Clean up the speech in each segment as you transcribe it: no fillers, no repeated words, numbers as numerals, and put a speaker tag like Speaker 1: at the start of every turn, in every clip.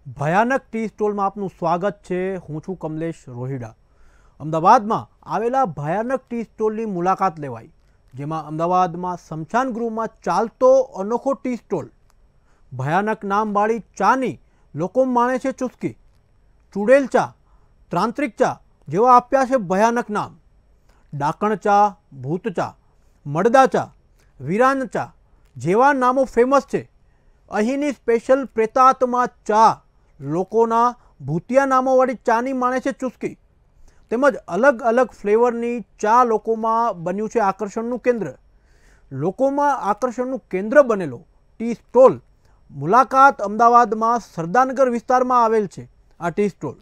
Speaker 1: ભયાનક ટી સ્ટોલમાં આપનું સ્વાગત છે। હું છું કમલેશ રોહિડા। અમદાવાદમાં આવેલા ભયાનક ટી સ્ટોલની મુલાકાત લેવાઈ, જેમાં અમદાવાદમાં સ્મશાન ગૃહમાં ચાલતો અનોખો ટી સ્ટોલ। ભયાનક નામવાળી ચાની લોકો માણે છે ચુસ્કી। ચુડેલ ચા, તાંત્રિક ચા જેવા આપ્યા છે ભયાનક નામ। ડાકણ ચા, ભૂત ચા, મળદા ચા, વીરાન ચા જેવા નામો ફેમસ છે। અહીંની સ્પેશિયલ પ્રેતાત્મા ચા લોકોના ભૂતિયા નામોવાળી ચાની માણે છે ચુસ્કી। તેમજ અલગ અલગ ફ્લેવરની ચા લોકોમાં બન્યું છે આકર્ષણનું કેન્દ્ર। લોકોમાં આકર્ષણનું કેન્દ્ર બનેલો ટી સ્ટોલ મુલાકાત અમદાવાદમાં સરદારનગર વિસ્તારમાં આવેલ છે। આ ટી સ્ટોલ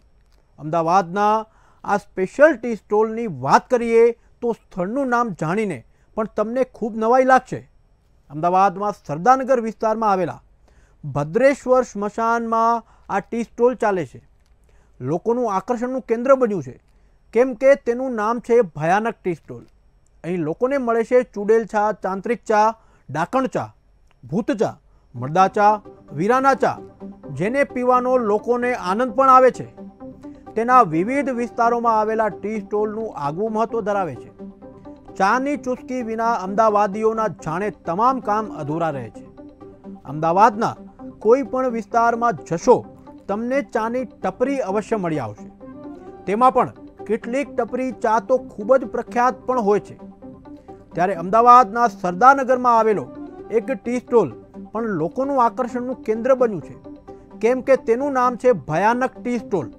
Speaker 1: અમદાવાદના આ સ્પેશિયલ ટી સ્ટોલની વાત કરીએ તો સ્થળનું નામ જાણીને પણ તમને ખૂબ નવાઈ લાગશે। અમદાવાદમાં સરદારનગર વિસ્તારમાં આવેલા ભદ્રેશ્વર સ્મશાનમાં આ ટી સ્ટોલ ચાલે છે। લોકોનું આકર્ષણનું કેન્દ્ર બન્યું છે કેમ કે તેનું નામ છે ભયાનક ટી સ્ટોલ। અહીં લોકોને મળે છે ચુડેલ ચા, તાંત્રિક ચા, ડાકણ ચા, ભૂત ચા, મળદા ચા, વીરાના ચા, જેને પીવાનો લોકોને આનંદ પણ આવે છે। તેના વિવિધ વિસ્તારોમાં આવેલા ટી સ્ટોલનું આગવું મહત્વ ધરાવે છે। ચાની ચુસ્કી વિના અમદાવાદીઓના જાણે તમામ કામ અધૂરા રહે છે। અમદાવાદના કોઈ પણ વિસ્તારમાં જશો તમને ચાની ટપરી અવશ્ય મળી આવશે। તેમાં પણ કેટલીક ટપરી ચા તો ખૂબ જ પ્રખ્યાત પણ હોય છે। ત્યારે અમદાવાદના સરદારનગરમાં આવેલો એક ટી સ્ટોલ પણ લોકોનું આકર્ષણનું કેન્દ્ર બન્યું છે કેમ કે તેનું નામ છે ભયાનક ટી સ્ટોલ।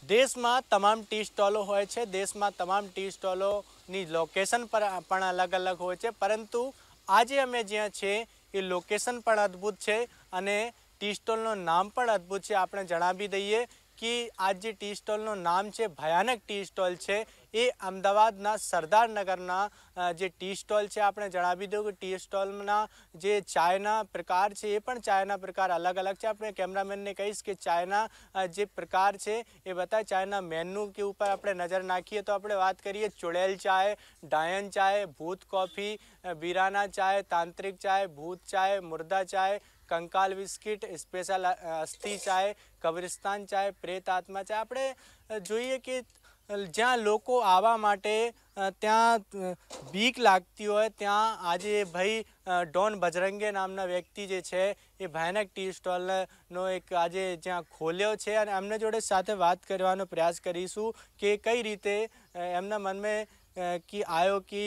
Speaker 2: દેશમાં તમામ ટી સ્ટોલો હોય છે। દેશમાં તમામ ટી સ્ટોલોની લોકેશન પણ અલગ અલગ હોય છે, પરંતુ આજે અમે જ્યાં છે એ લોકેશન પણ અદ્ભુત છે અને ટી સ્ટોલનું નામ પણ અદ્ભુત છે। આપણે જણાવી દઈએ કે આ જે ટી સ્ટોલનું નામ છે ભયાનક ટી સ્ટોલ છે, એ અમદાવાદના સરદારનગરના જે ટી સ્ટોલ છે। આપણે જણાવી દઉં કે ટી સ્ટોલના જે ચાયના પ્રકાર છે એ પણ ચાયના પ્રકાર અલગ અલગ છે। આપણે કેમેરામેનને કહીશ કે ચાયના જે પ્રકાર છે એ બતાવે। ચાયના મેનુ કે ઉપર આપણે નજર નાખીએ તો આપણે વાત કરીએ ચુડેલ ચાય, ડાયન ચાય, ભૂત કોફી, વીરાના ચાય, તાંત્રિક ચાય, ભૂત ચાય, મુર્દા ચાય, કંકાલ બિસ્કિટ, સ્પેશિયલ અસ્થિ ચાય, કબ્રિસ્તાન ચાય, પ્રેત આત્મા ચાય। આપણે જોઈએ કે જ્યાં લોકો આવવા માટે ત્યાં બીક લાગતી હોય ત્યાં આજે ભાઈ ડોન બજરંગે નામના વ્યક્તિ જે છે એ ભયાનક ટી સ્ટોલનો એક આજે જ્યાં ખોલ્યો છે અને એમને જોડે સાથે વાત કરવાનો પ્રયાસ કરીશું કે કઈ રીતે એમના મનમાં કે આવ્યો કે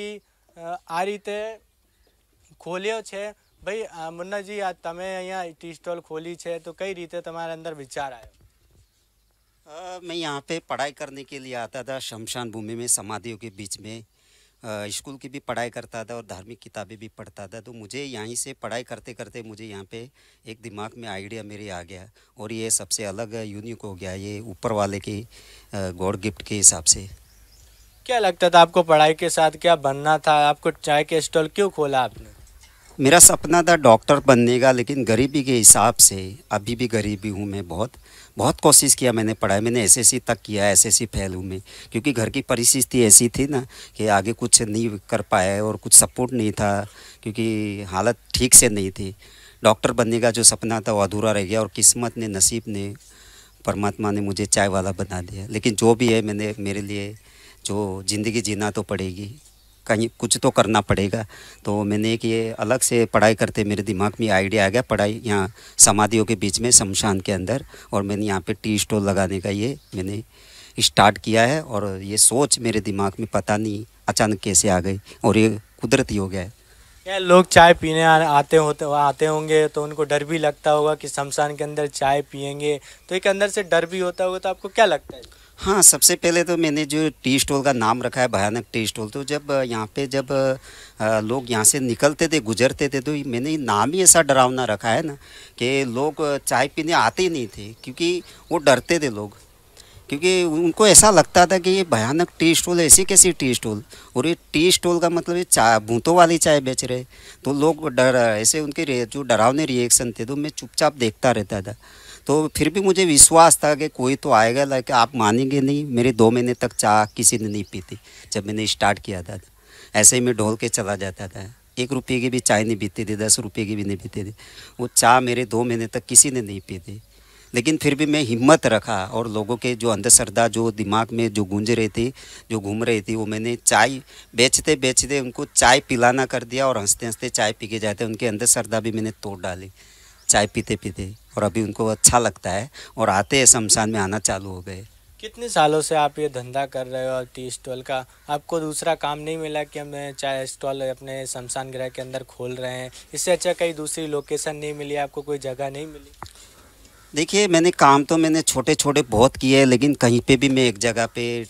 Speaker 2: આ રીતે ખોલ્યો છે। ભાઈ મુન્નાજી, આ તમે અહીંયા ટી સ્ટોલ ખોલી છે તો કઈ રીતે તમારા અંદર વિચાર આવ્યો?
Speaker 3: मैं यहाँ पे पढ़ाई करने के लिए आता था। शमशान भूमि में समाधियों के बीच में स्कूल की भी पढ़ाई करता था और धार्मिक किताबें भी पढ़ता था। तो मुझे यहीं से पढ़ाई करते करते मुझे यहाँ पे एक दिमाग में आइडिया मेरे आ गया और ये सबसे अलग यूनिक हो गया, ये ऊपर वाले की गॉड गिफ्ट के हिसाब से।
Speaker 2: क्या लगता था आपको पढ़ाई के साथ क्या बनना था? आपको चाय के स्टॉल क्यों खोला आपने?
Speaker 3: मेरा सपना था डॉक्टर बनने का, लेकिन गरीबी के हिसाब से अभी भी गरीबी हूँ मैं। बहुत बहुत कोशिश किया मैंने पढ़ाई, मैंने एसएससी तक किया, एसएससी फेल हूँ मैं, क्योंकि घर की परिस्थिति ऐसी थी ना कि आगे कुछ नहीं कर पाए और कुछ सपोर्ट नहीं था, क्योंकि हालत ठीक से नहीं थी। डॉक्टर बनने का जो सपना था वो अधूरा रह गया, और किस्मत ने, नसीब ने, परमात्मा ने मुझे चाय वाला बना दिया। लेकिन जो भी है, मैंने मेरे लिए जो ज़िंदगी जीना तो पड़ेगी, कहीं कुछ तो करना पड़ेगा। तो मैंने एक ये अलग से पढ़ाई करते मेरे दिमाग में आइडिया आ गया, पढ़ाई यहाँ समाधियों के बीच में शमशान के अंदर, और मैंने यहाँ पे टी स्टॉल लगाने का ये मैंने स्टार्ट किया है। और ये सोच मेरे दिमाग में पता नहीं अचानक कैसे आ गई, और ये कुदरती हो गया है।
Speaker 2: क्या लोग चाय पीने आते होंगे तो उनको डर भी लगता होगा कि शमशान के अंदर चाय पियेंगे, तो एक अंदर से डर भी होता होगा, तो आपको क्या लगता है?
Speaker 3: हाँ, सबसे पहले तो मैंने जो टी स्टॉल का नाम रखा है भयानक टी स्टॉल, तो जब यहाँ पे जब लोग यहाँ से निकलते थे, गुजरते थे, तो मैंने नाम ही ऐसा डरावना रखा है ना कि लोग चाय पीने आते ही नहीं थे, क्योंकि वो डरते थे लोग, क्योंकि उनको ऐसा लगता था कि ये भयानक टी स्टॉल, ऐसी कैसी टी स्टॉल, और ये टी स्टॉल का मतलब ये चाय, भूतों वाली चाय बेच रहे। तो लोग डर ऐसे उनके जो डरावने रिएक्शन थे, तो मैं चुपचाप देखता रहता था। तो फिर भी मुझे विश्वास था कि कोई तो आएगा, लाइक आप मानेंगे नहीं, मेरे 2 महीने तक चाय किसी ने नहीं पी थी जब मैंने स्टार्ट किया था। ऐसे ही मैं ढोल के चला जाता था, 1 रुपये की भी चाय नहीं पीती थी, 10 रुपये की भी नहीं पीती थी। वो चाय मेरे 2 महीने तक किसी ने नहीं पी थी। लेकिन फिर भी मैं हिम्मत रखा, और लोगों के जो अंधश्रद्धा जो दिमाग में जो गूंज रही थी, जो घूम रही थी, वो मैंने चाय बेचते बेचते उनको चाय पिलाना कर दिया, और हंसते हंसते चाय पी के जाते। उनकी अंधश्रद्धा भी मैंने तोड़ डाली चाय पीते पीते, और अभी उनको अच्छा लगता है और आते हैं, शमशान में आना चालू हो गए।
Speaker 2: कितने सालों से आप ये धंधा कर रहे हो टी स्टॉल का? आपको दूसरा काम नहीं मिला कि हम चाय स्टॉल अपने शमशान गृह के अंदर खोल रहे हैं? इससे अच्छा कहीं दूसरी लोकेशन नहीं मिली आपको, कोई जगह नहीं मिली?
Speaker 3: देखिए, मैंने काम तो मैंने छोटे छोटे बहुत किए, लेकिन कहीं पे भी मैं एक जगह पे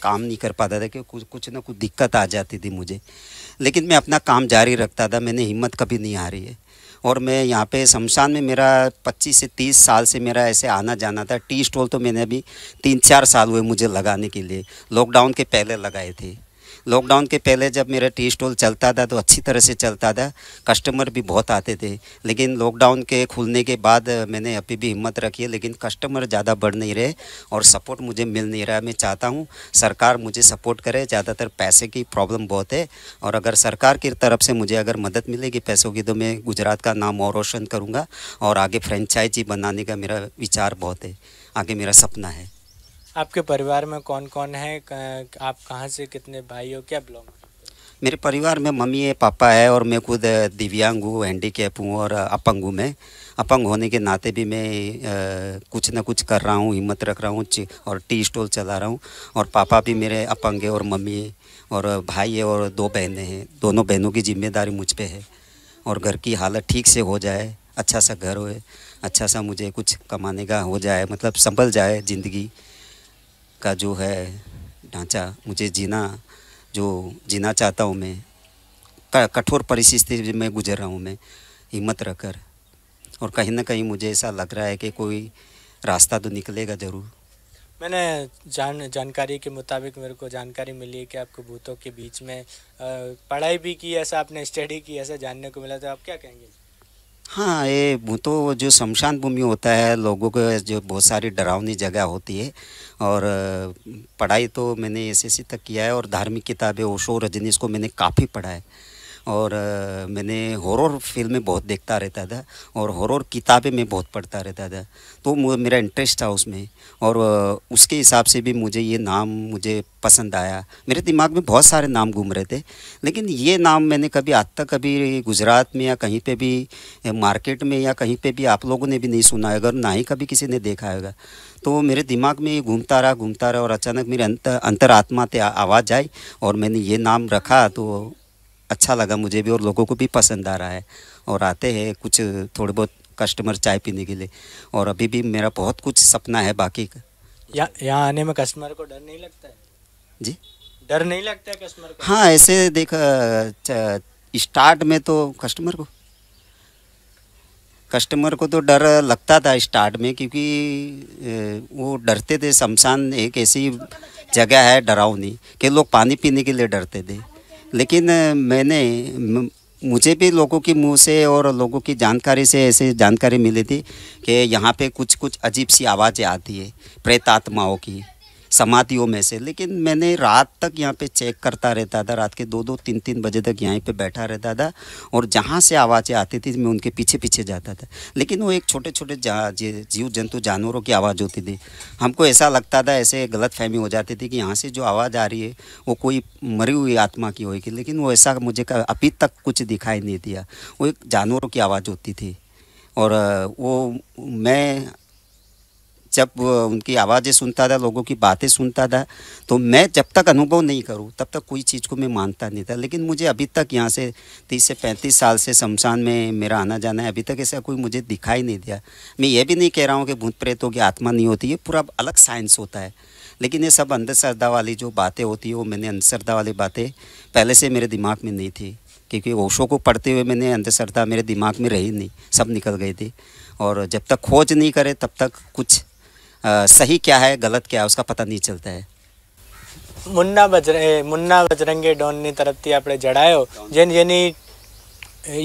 Speaker 3: काम नहीं कर पाता था, क्योंकि कुछ ना कुछ दिक्कत आ जाती थी मुझे। लेकिन मैं अपना काम जारी रखता था, मैंने हिम्मत कभी नहीं हारी है। और मैं यहाँ पे शमशान में मेरा 25 से 30 साल से मेरा ऐसे आना जाना था। टी स्टॉल तो मैंने अभी 3-4 साल हुए मुझे लगाने के लिए, लॉकडाउन के पहले लगाए थे। लॉकडाउन के पहले जब मेरा टी स्टॉल चलता था तो अच्छी तरह से चलता था, कस्टमर भी बहुत आते थे। लेकिन लॉकडाउन के खुलने के बाद मैंने अभी भी हिम्मत रखी है, लेकिन कस्टमर ज़्यादा बढ़ नहीं रहे और सपोर्ट मुझे मिल नहीं रहा है। मैं चाहता हूँ सरकार मुझे सपोर्ट करे, ज़्यादातर पैसे की प्रॉब्लम बहुत है, और अगर सरकार की तरफ से मुझे अगर मदद मिलेगी पैसों की, तो मैं गुजरात का नाम और रोशन करूँगा, और आगे फ्रेंचाइजी बनाने का मेरा विचार बहुत है, आगे मेरा सपना है।
Speaker 2: आपके परिवार में कौन कौन है? आप कहाँ से, कितने भाई हो, क्या बिलोंग?
Speaker 3: मेरे परिवार में मम्मी है, पापा है, और मैं खुद दिव्यांग हूँ, हैंडीकैप हूँ और अपंग हूँ। मैं अपंग होने के नाते भी मैं कुछ ना कुछ कर रहा हूँ, हिम्मत रख रहा हूँ और टी स्टॉल चला रहा हूँ। और पापा भी मेरे अपंग है, और मम्मी है, और भाई है, और 2 बहनें हैं। दोनों बहनों की जिम्मेदारी मुझ पे है, और घर की हालत ठीक से हो जाए, अच्छा सा घर हो, अच्छा सा मुझे कुछ कमाने का हो जाए, मतलब संभल जाए ज़िंदगी का जो है ढांचा, मुझे जीना चाहता हूँ मैं। कठोर परिस्थिति में गुजर रहा हूँ मैं, हिम्मत रखकर, और कहीं ना कहीं मुझे ऐसा लग रहा है कि कोई रास्ता तो निकलेगा ज़रूर।
Speaker 2: मैंने जानकारी के मुताबिक मेरे को जानकारी मिली है कि आपको भूतों के बीच में पढ़ाई भी की, ऐसा आपने स्टडी की, ऐसा जानने को मिला, तो आप क्या कहेंगे?
Speaker 3: हाँ, ये भूतों जो शमशान भूमि होता है, लोगों को जो बहुत सारी डरावनी जगह होती है, और पढ़ाई तो मैंने एसएससी तक किया है, और धार्मिक किताबें ओशो रजनीश को मैंने काफ़ी पढ़ा है, और मैंने हॉरर फिल्में बहुत देखता रहता था, और हॉरर किताबें मैं बहुत पढ़ता रहता था। तो मेरा इंटरेस्ट था उसमें, और उसके हिसाब से भी मुझे ये नाम मुझे पसंद आया। मेरे दिमाग में बहुत सारे नाम घूम रहे थे, लेकिन ये नाम मैंने कभी आज तक कभी गुजरात में या कहीं पे भी मार्केट में या कहीं पे भी आप लोगों ने भी नहीं सुना है, अगर ना ही कभी किसी ने देखा होगा। तो मेरे दिमाग में ये घूमता रहा, और अचानक मेरे अंतरात्मा से आवाज़ आई, और मैंने ये नाम रखा। तो अच्छा लगा मुझे भी, और लोगों को भी पसंद आ रहा है, और आते हैं कुछ थोड़े बहुत कस्टमर चाय पीने के लिए, और अभी भी मेरा बहुत कुछ सपना है बाकी का।
Speaker 2: यहाँ आने में कस्टमर को डर नहीं लगता है?
Speaker 3: जी,
Speaker 2: डर नहीं लगता है कस्टमर को?
Speaker 3: हाँ, ऐसे देख स्टार्ट में तो कस्टमर को तो डर लगता था स्टार्ट में, क्योंकि वो डरते थे। शमशान एक ऐसी जगह है डरावनी कि लोग पानी पीने के लिए डरते थे। लेकिन मुझे भी लोगों की मुंह से और लोगों की जानकारी से ऐसे जानकारी मिली थी कि यहाँ पे कुछ कुछ अजीब सी आवाज़ें आती है प्रेत आत्माओं की समाधियों में से। लेकिन मैंने रात तक यहाँ पे चेक करता रहता था, रात के 2-2, 3-3 बजे तक यहीं पे बैठा रहता था, और जहाँ से आवाज़ें आती थी मैं उनके पीछे पीछे जाता था। लेकिन वो एक छोटे छोटे जीव जंतु जानवरों की आवाज़ होती थी। हमको ऐसा लगता था, ऐसे गलत फहमी हो जाती थी कि यहाँ से जो आवाज़ आ रही है वो कोई मरी हुई आत्मा की होगी। लेकिन वो ऐसा मुझे अभी तक कुछ दिखाई नहीं दिया। वो एक जानवरों की आवाज़ होती थी, और वो मैं जब उनकी आवाज़ें सुनता था, लोगों की बातें सुनता था, तो मैं जब तक अनुभव नहीं करूं तब तक कोई चीज़ को मैं मानता नहीं था। लेकिन मुझे अभी तक यहाँ से 30 से 35 साल से शमशान में मेरा आना जाना है, अभी तक ऐसा कोई मुझे दिखाई नहीं दिया। मैं ये भी नहीं कह रहा हूँ कि भूत प्रेतों की आत्मा नहीं होती, ये पूरा अलग साइंस होता है। लेकिन ये सब अंधश्रद्धा वाली जो बातें होती है, वो मैंने अंधश्रद्धा वाली बातें पहले से मेरे दिमाग में नहीं थी, क्योंकि ओशो को पढ़ते हुए मैंने अंधश्रद्धा मेरे दिमाग में रही नहीं, सब निकल गई थी। और जब तक खोज नहीं करे तब तक कुछ सही क्या है गलत क्या है उसका पता नहीं चलता है।
Speaker 2: મુન્ના બજરંગે ડોનની તરફથી આપણે જણાયો જેની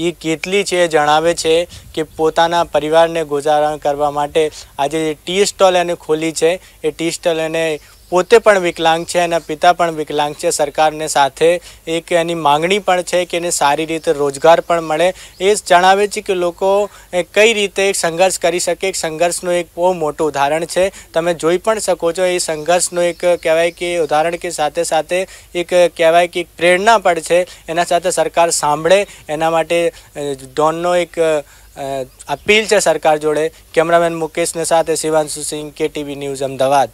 Speaker 2: એ કેટલી છે જણાવે છે કે પોતાના પરિવારને ગુજારણ કરવા માટે આજે જે ટી સ્ટોલ એને ખોલી છે, એ ટી સ્ટોલ એને પોતે પણ વિકલાંગ છે, એના પિતા પણ વિકલાંગ છે। સરકારને સાથે એક એની માંગણી પણ છે કે એને સારી રીતે રોજગાર પણ મળે। એ જણાવે છે કે લોકો કઈ રીતે એક સંઘર્ષ કરી શકે। એક સંઘર્ષનું એક બહુ મોટું ઉદાહરણ છે, તમે જોઈ પણ શકો છો। એ સંઘર્ષનું એક કહેવાય કે ઉદાહરણ કે સાથે સાથે એક કહેવાય કે પ્રેરણા પણ છે। એના સાથે સરકાર સાંભળે એના માટે ડોનનો એક अपील है सरकार जोड़े। कैमरामैन मुकेश ने साथ शिवांशु सिंह, KTV न्यूज़, अहमदाबाद।